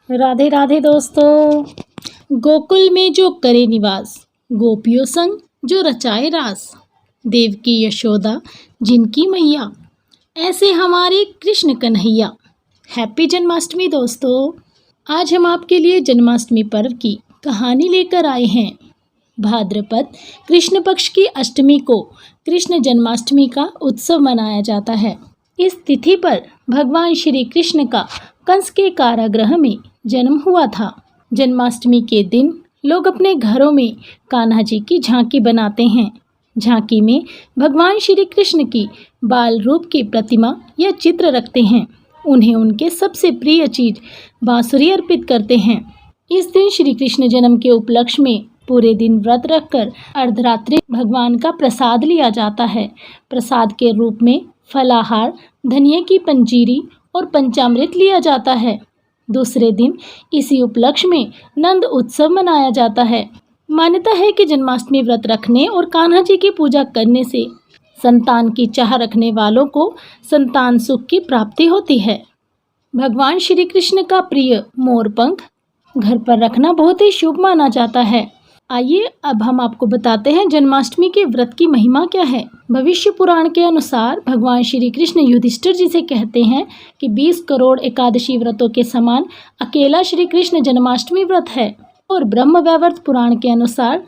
राधे राधे दोस्तों। गोकुल में जो करे निवास, गोपियों संग जो रचाए रास, देवकी यशोदा जिनकी मैया, ऐसे हमारे कृष्ण कन्हैया। हैप्पी जन्माष्टमी दोस्तों। आज हम आपके लिए जन्माष्टमी पर्व की कहानी लेकर आए हैं। भाद्रपद कृष्ण पक्ष की अष्टमी को कृष्ण जन्माष्टमी का उत्सव मनाया जाता है। इस तिथि पर भगवान श्री कृष्ण का कंस के कारागृह में जन्म हुआ था। जन्माष्टमी के दिन लोग अपने घरों में कान्हा जी की झांकी बनाते हैं। झांकी में भगवान श्री कृष्ण की बाल रूप की प्रतिमा या चित्र रखते हैं। उन्हें उनके सबसे प्रिय चीज बांसुरी अर्पित करते हैं। इस दिन श्री कृष्ण जन्म के उपलक्ष्य में पूरे दिन व्रत रखकर अर्धरात्रि भगवान का प्रसाद लिया जाता है। प्रसाद के रूप में फलाहार, धनिये की पंजीरी और पंचामृत लिया जाता है। दूसरे दिन इसी उपलक्ष्य में नंद उत्सव मनाया जाता है। मान्यता है कि जन्माष्टमी व्रत रखने और कान्हा जी की पूजा करने से संतान की चाह रखने वालों को संतान सुख की प्राप्ति होती है। भगवान श्री कृष्ण का प्रिय मोरपंख घर पर रखना बहुत ही शुभ माना जाता है। आइए अब हम आपको बताते हैं जन्माष्टमी के व्रत की महिमा क्या है। भविष्य पुराण के अनुसार भगवान श्री कृष्ण युधिष्ठिर जी से कहते हैं कि 20 करोड़ एकादशी व्रतों के समान अकेला श्री कृष्ण जन्माष्टमी व्रत है। और ब्रह्म वैवर्त पुराण के अनुसार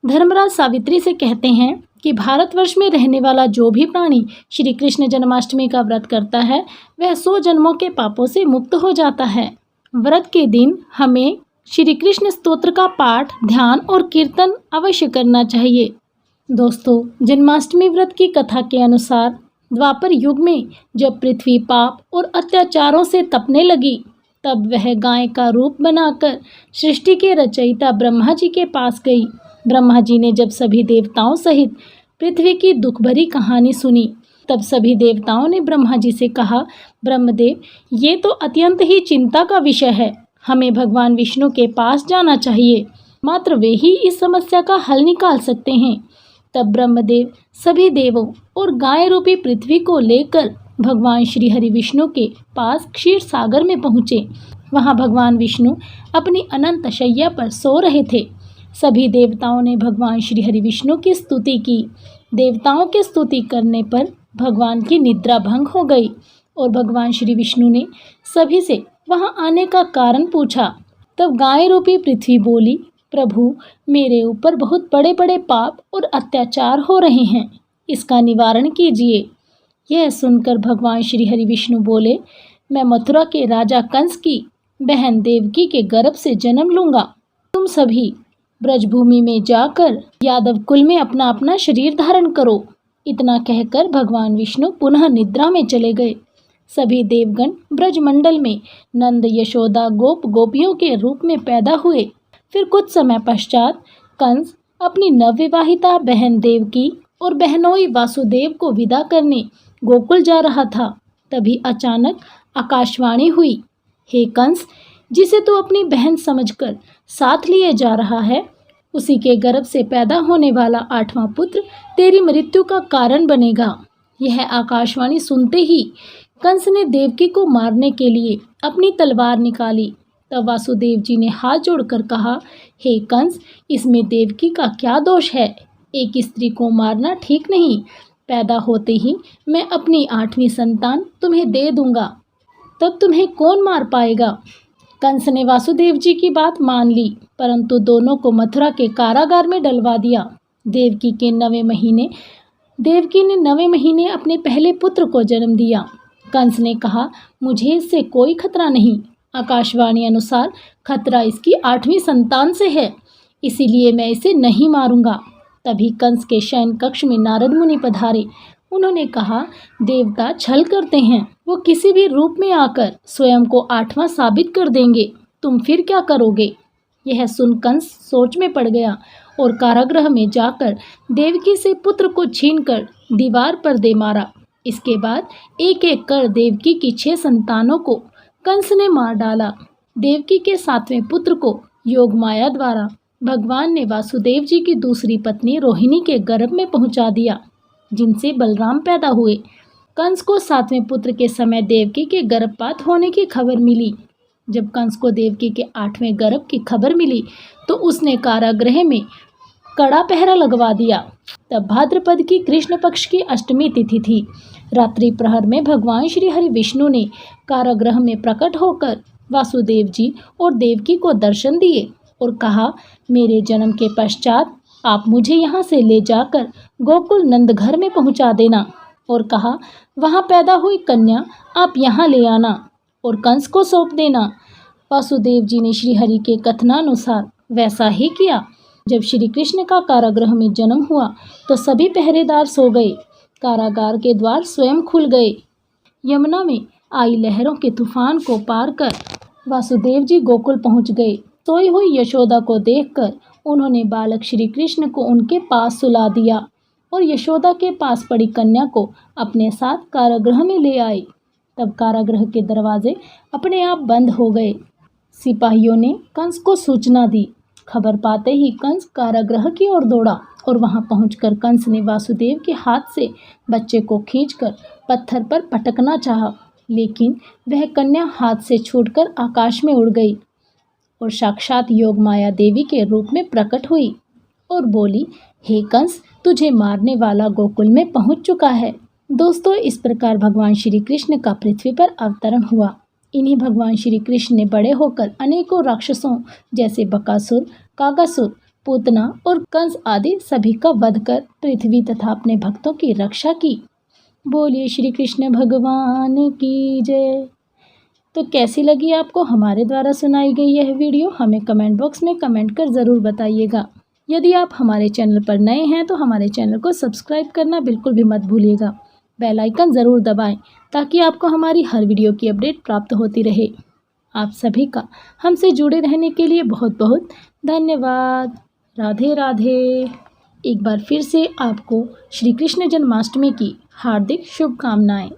धर्मराज सावित्री से कहते हैं कि भारतवर्ष में रहने वाला जो भी प्राणी श्री कृष्ण जन्माष्टमी का व्रत करता है वह 100 जन्मों के पापों से मुक्त हो जाता है। व्रत के दिन हमें श्री कृष्ण स्तोत्र का पाठ, ध्यान और कीर्तन अवश्य करना चाहिए। दोस्तों, जन्माष्टमी व्रत की कथा के अनुसार द्वापर युग में जब पृथ्वी पाप और अत्याचारों से तपने लगी तब वह गाय का रूप बनाकर सृष्टि के रचयिता ब्रह्मा जी के पास गई। ब्रह्मा जी ने जब सभी देवताओं सहित पृथ्वी की दुख भरी कहानी सुनी तब सभी देवताओं ने ब्रह्मा जी से कहा, ब्रह्मदेव, ये तो अत्यंत ही चिंता का विषय है। हमें भगवान विष्णु के पास जाना चाहिए, मात्र वे ही इस समस्या का हल निकाल सकते हैं। तब ब्रह्मदेव सभी देवों और गाय रूपी पृथ्वी को लेकर भगवान श्री हरि विष्णु के पास क्षीर सागर में पहुँचे। वहाँ भगवान विष्णु अपनी अनंत शैया पर सो रहे थे। सभी देवताओं ने भगवान श्री हरि विष्णु की स्तुति की। देवताओं की स्तुति करने पर भगवान की निद्रा भंग हो गई और भगवान श्री विष्णु ने सभी से वहां आने का कारण पूछा। तब गाय रूपी पृथ्वी बोली, प्रभु, मेरे ऊपर बहुत बड़े बड़े पाप और अत्याचार हो रहे हैं, इसका निवारण कीजिए। यह सुनकर भगवान श्री हरि विष्णु बोले, मैं मथुरा के राजा कंस की बहन देवकी के गर्भ से जन्म लूंगा। तुम सभी ब्रजभूमि में जाकर यादव कुल में अपना अपना शरीर धारण करो। इतना कहकर भगवान विष्णु पुनः निद्रा में चले गए। सभी देवगण ब्रजमंडल में नंद, यशोदा, गोपियों के रूप में पैदा हुए। फिर कुछ समय पश्चात कंस अपनी नवविवाहिता बहन देवकी और बहनोई वासुदेव को विदा करने गोकुल जा रहा था। तभी अचानक आकाशवाणी हुई, हे कंस, जिसे तू अपनी बहन समझकर साथ लिए जा रहा है, उसी के गर्भ से पैदा होने वाला 8वां पुत्र तेरी मृत्यु का कारण बनेगा। यह आकाशवाणी सुनते ही कंस ने देवकी को मारने के लिए अपनी तलवार निकाली। तब वासुदेव जी ने हाथ जोड़कर कहा, हे कंस, इसमें देवकी का क्या दोष है? एक स्त्री को मारना ठीक नहीं। पैदा होते ही मैं अपनी 8वीं संतान तुम्हें दे दूंगा, तब तुम्हें कौन मार पाएगा? कंस ने वासुदेव जी की बात मान ली, परंतु दोनों को मथुरा के कारागार में डलवा दिया। देवकी ने 9वें महीने अपने पहले पुत्र को जन्म दिया। कंस ने कहा, मुझे इससे कोई खतरा नहीं। आकाशवाणी अनुसार खतरा इसकी 8वीं संतान से है, इसीलिए मैं इसे नहीं मारूंगा। तभी कंस के शयन कक्ष में नारद मुनि पधारे। उन्होंने कहा, देवता छल करते हैं, वो किसी भी रूप में आकर स्वयं को 8वां साबित कर देंगे। तुम फिर क्या करोगे? यह सुन कंस सोच में पड़ गया और कारागृह में जाकर देवकी से पुत्र को छीनकर दीवार पर दे मारा। इसके बाद एक एक कर देवकी की 6 संतानों को कंस ने मार डाला। देवकी के 7वें पुत्र को योग माया द्वारा भगवान ने वासुदेव जी की दूसरी पत्नी रोहिणी के गर्भ में पहुंचा दिया, जिनसे बलराम पैदा हुए। कंस को 7वें पुत्र के समय देवकी के गर्भपात होने की खबर मिली। जब कंस को देवकी के 8वें गर्भ की खबर मिली तो उसने कारागृह में कड़ा पहरा लगवा दिया। तब भाद्रपद की कृष्ण पक्ष की अष्टमी तिथि थी। रात्रि प्रहर में भगवान श्री हरि विष्णु ने कारागृह में प्रकट होकर वासुदेव जी और देवकी को दर्शन दिए और कहा, मेरे जन्म के पश्चात आप मुझे यहाँ से ले जाकर गोकुल नंद घर में पहुँचा देना, और कहा, वहाँ पैदा हुई कन्या आप यहाँ ले आना और कंस को सौंप देना। वासुदेव जी ने श्री हरि के कथनानुसार वैसा ही किया। जब श्री कृष्ण का कारागृह में जन्म हुआ तो सभी पहरेदार सो गए। कारागार के द्वार स्वयं खुल गए। यमुना में आई लहरों के तूफान को पार कर वासुदेव जी गोकुल पहुंच गए। सोई हुई यशोदा को देखकर उन्होंने बालक श्री कृष्ण को उनके पास सुला दिया और यशोदा के पास पड़ी कन्या को अपने साथ कारागृह में ले आए। तब कारागृह के दरवाजे अपने आप बंद हो गए। सिपाहियों ने कंस को सूचना दी। खबर पाते ही कंस कारागृह की ओर दौड़ा और वहां पहुंचकर कंस ने वासुदेव के हाथ से बच्चे को खींचकर पत्थर पर पटकना चाहा, लेकिन वह कन्या हाथ से छूटकर आकाश में उड़ गई और साक्षात योग माया देवी के रूप में प्रकट हुई और बोली, हे कंस, तुझे मारने वाला गोकुल में पहुंच चुका है। दोस्तों, इस प्रकार भगवान श्री कृष्ण का पृथ्वी पर अवतरण हुआ। इन्हीं भगवान श्री कृष्ण ने बड़े होकर अनेकों राक्षसों जैसे बकासुर, कागासुर, पूतना और कंस आदि सभी का वध कर पृथ्वी तथा अपने भक्तों की रक्षा की। बोलिए श्री कृष्ण भगवान की जय। तो कैसी लगी आपको हमारे द्वारा सुनाई गई यह वीडियो? हमें कमेंट बॉक्स में कमेंट कर ज़रूर बताइएगा। यदि आप हमारे चैनल पर नए हैं तो हमारे चैनल को सब्सक्राइब करना बिल्कुल भी मत भूलिएगा। बेल आइकन ज़रूर दबाएं ताकि आपको हमारी हर वीडियो की अपडेट प्राप्त होती रहे। आप सभी का हमसे जुड़े रहने के लिए बहुत बहुत धन्यवाद। राधे राधे। एक बार फिर से आपको श्री कृष्ण जन्माष्टमी की हार्दिक शुभकामनाएं।